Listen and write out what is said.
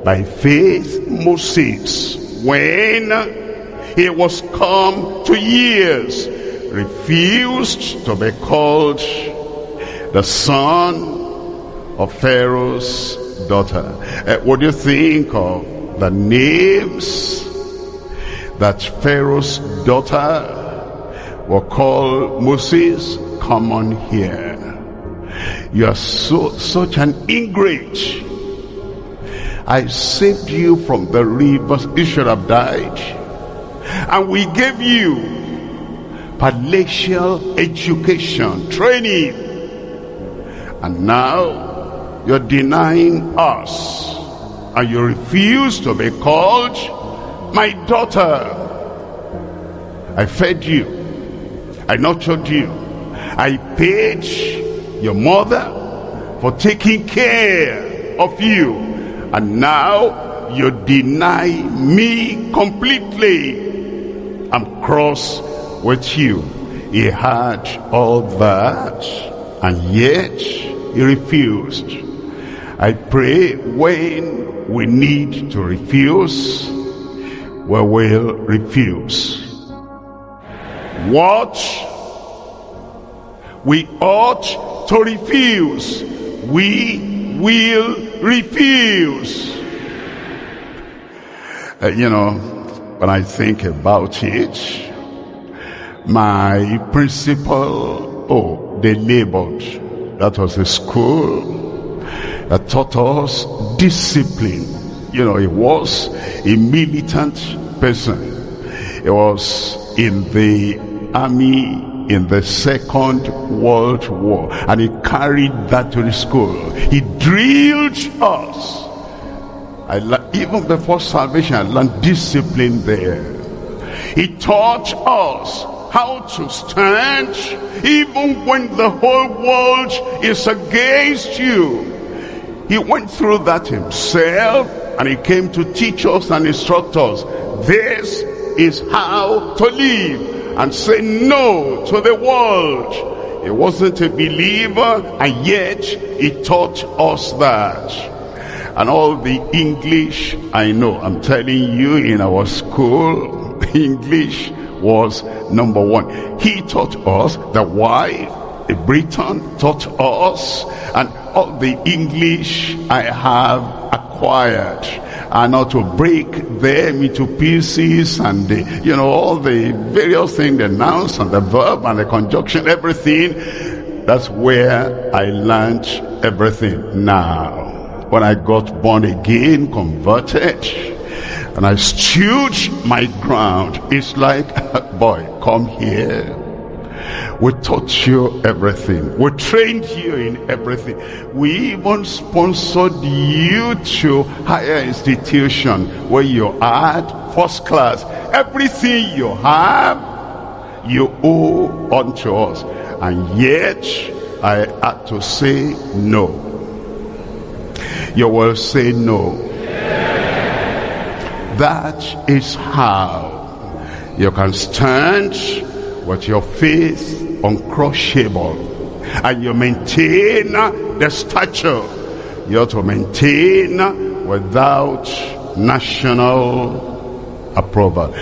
By faith, Moses, when he was come to years, refused to be called the son of Pharaoh's daughter. What do you think of the names that Pharaoh's daughter will call Moses? Come on here. You are such an ingrate. I saved you from the rivers. You should have died. And we gave you palatial education, training. And now you're denying us. And you refuse to be called my daughter. I fed you. I nurtured you. I paid your mother for taking care of you. And now you deny me completely. I'm cross with you. He had all that, and yet he refused. I pray when we need to refuse, we will refuse. What we ought to refuse, we will refuse. When I think about it, my principal, they labored. That was a school that taught us discipline. He was a militant person. He was in the army in the Second World War, and he carried that to the school. He drilled us. Even before salvation, I learned discipline there. He taught us how to stand even when the whole world is against you. He went through that himself, and he came to teach us and instruct us. This is how to live and say no to the world. He wasn't a believer, and yet he taught us that. And all the English I know, I'm telling you, in our school, English was number one. He taught us. The wife, a Briton, taught us. And all the English I have acquired, and not to break them into pieces, and all the various things, the nouns and the verb and the conjunction, everything. That's where I learned everything. Now, when I got born again, converted, and I stood my ground, it's like, boy, come here. We taught you everything. We trained you in everything. We even sponsored you to higher institution where you had first class. Everything you have, you owe unto us. And yet, I had to say no. You will say no. That is how you can stand with your faith uncrushable, and you maintain the stature you ought to maintain without national approval.